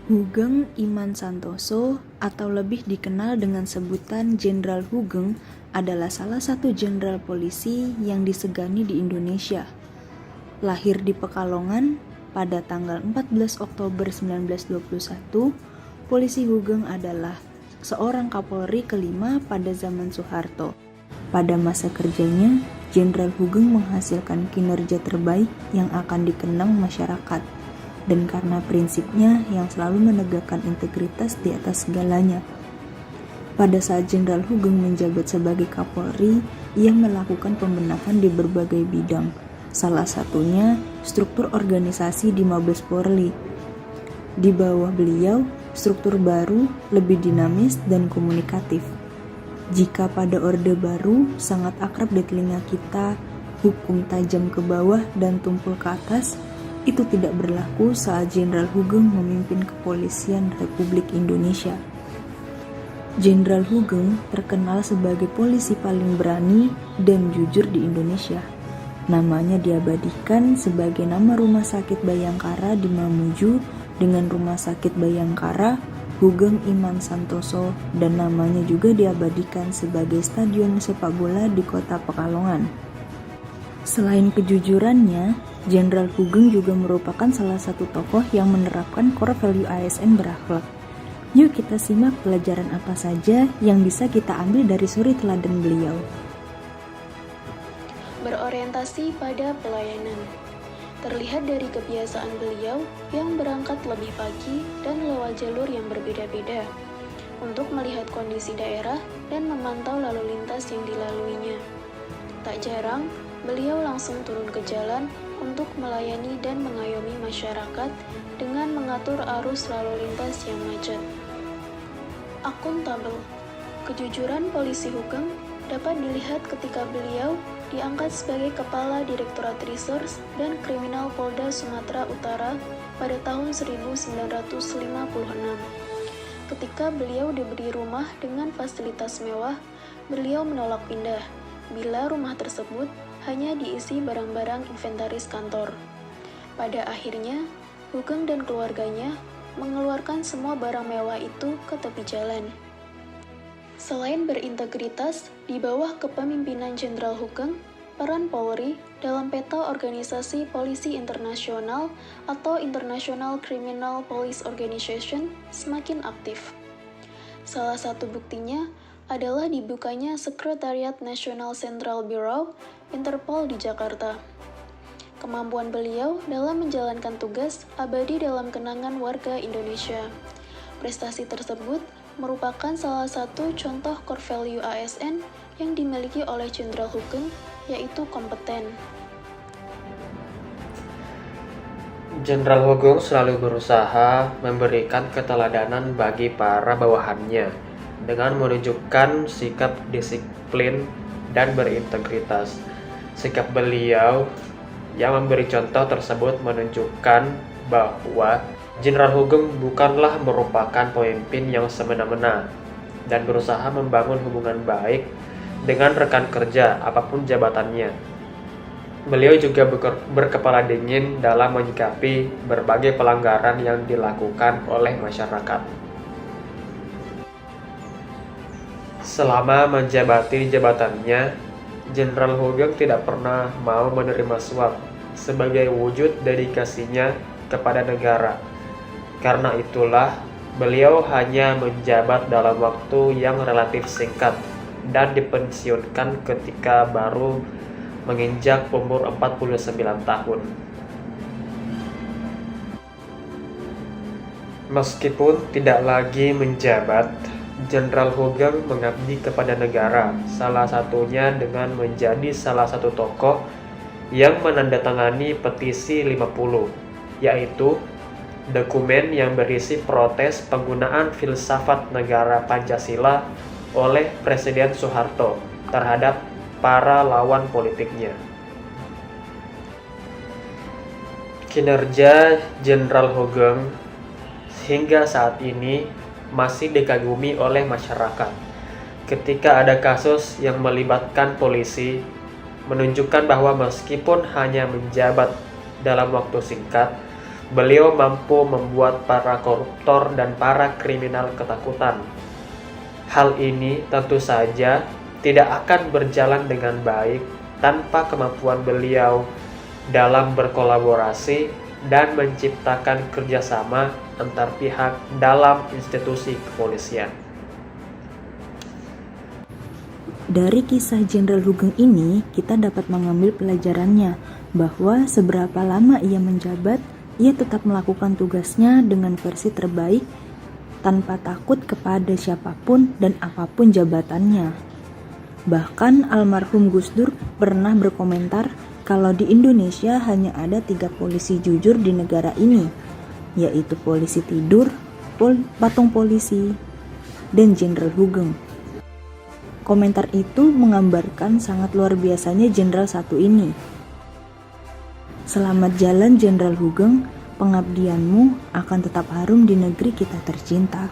Hugeng Iman Santoso atau lebih dikenal dengan sebutan Jenderal Hugeng adalah salah satu jenderal polisi yang disegani di Indonesia. Lahir di Pekalongan pada tanggal 14 Oktober 1921, Polisi Hugeng adalah seorang Kapolri kelima pada zaman Soeharto. Pada masa kerjanya, Jenderal Hugeng menghasilkan kinerja terbaik yang akan dikenang masyarakat. Dan karena prinsipnya yang selalu menegakkan integritas di atas segalanya. Pada saat Jenderal Hugeng menjabat sebagai Kapolri, ia melakukan pembenahan di berbagai bidang, salah satunya struktur organisasi di Mabes Polri. Di bawah beliau, struktur baru lebih dinamis dan komunikatif. Jika pada Orde Baru sangat akrab di telinga kita, hukum tajam ke bawah dan tumpul ke atas, itu tidak berlaku saat Jenderal Hugeng memimpin Kepolisian Republik Indonesia. Jenderal Hugeng terkenal sebagai polisi paling berani dan jujur di Indonesia. Namanya diabadikan sebagai nama Rumah Sakit Bayangkara di Mamuju dengan Rumah Sakit Bayangkara Hugeng Iman Santoso, dan namanya juga diabadikan sebagai Stadion Sepak Bola di Kota Pekalongan. Selain kejujurannya, Jenderal Hugeng juga merupakan salah satu tokoh yang menerapkan core value ASN berakhlak. Yuk kita simak pelajaran apa saja yang bisa kita ambil dari suri teladan beliau. Berorientasi pada pelayanan. Terlihat dari kebiasaan beliau yang berangkat lebih pagi dan lewat jalur yang berbeda-beda untuk melihat kondisi daerah dan memantau lalu lintas yang dilaluinya. Tak jarang, beliau langsung turun ke jalan untuk melayani dan mengayomi masyarakat dengan mengatur arus lalu lintas yang macet. Akuntabel. Kejujuran Polisi Hugeng dapat dilihat ketika beliau diangkat sebagai Kepala Direktorat Reserse dan Kriminal Polda Sumatera Utara pada tahun 1956. Ketika beliau diberi rumah dengan fasilitas mewah, beliau menolak pindah bila rumah tersebut hanya diisi barang-barang inventaris kantor. Pada akhirnya, Hugeng dan keluarganya mengeluarkan semua barang mewah itu ke tepi jalan. Selain berintegritas, di bawah kepemimpinan Jenderal Hugeng, peran Polri dalam peta organisasi polisi internasional atau International Criminal Police Organization semakin aktif. Salah satu buktinya adalah dibukanya Sekretariat Nasional Central Bureau Interpol di Jakarta. Kemampuan beliau dalam menjalankan tugas abadi dalam kenangan warga Indonesia. Prestasi tersebut merupakan salah satu contoh core value ASN yang dimiliki oleh Jenderal Hugeng, yaitu kompeten. Jenderal Hugeng selalu berusaha memberikan keteladanan bagi para bawahannya dengan menunjukkan sikap disiplin dan berintegritas. Sikap beliau yang memberi contoh tersebut menunjukkan bahwa Jenderal Hugeng bukanlah merupakan pemimpin yang semena-mena dan berusaha membangun hubungan baik dengan rekan kerja apapun jabatannya. Beliau juga berkepala dingin dalam menyikapi berbagai pelanggaran yang dilakukan oleh masyarakat. Selama menjabati jabatannya, Jenderal Hugeng tidak pernah mau menerima suap sebagai wujud dedikasinya kepada negara. Karena itulah, beliau hanya menjabat dalam waktu yang relatif singkat dan dipensiunkan ketika baru menginjak umur 49 tahun. Meskipun tidak lagi menjabat, Jenderal Hugeng mengabdi kepada negara, salah satunya dengan menjadi salah satu tokoh yang menandatangani petisi 50, yaitu dokumen yang berisi protes penggunaan filsafat negara Pancasila oleh Presiden Soeharto terhadap para lawan politiknya. Kinerja Jenderal Hugeng hingga saat ini masih dikagumi oleh masyarakat. Ketika ada kasus yang melibatkan polisi, menunjukkan bahwa meskipun hanya menjabat dalam waktu singkat, Beliau mampu membuat para koruptor dan para kriminal ketakutan. Hal ini tentu saja tidak akan berjalan dengan baik tanpa kemampuan beliau dalam berkolaborasi dan menciptakan kerjasama antar pihak dalam institusi kepolisian. Dari kisah Jenderal Hugeng ini, kita dapat mengambil pelajarannya bahwa seberapa lama ia menjabat, ia tetap melakukan tugasnya dengan versi terbaik tanpa takut kepada siapapun dan apapun jabatannya. Bahkan almarhum Gus Dur pernah berkomentar kalau di Indonesia hanya ada 3 polisi jujur di negara ini, yaitu polisi tidur, patung polisi, dan Jenderal Hugeng. Komentar itu menggambarkan sangat luar biasanya Jenderal satu ini. Selamat jalan Jenderal Hugeng, pengabdianmu akan tetap harum di negeri kita tercinta.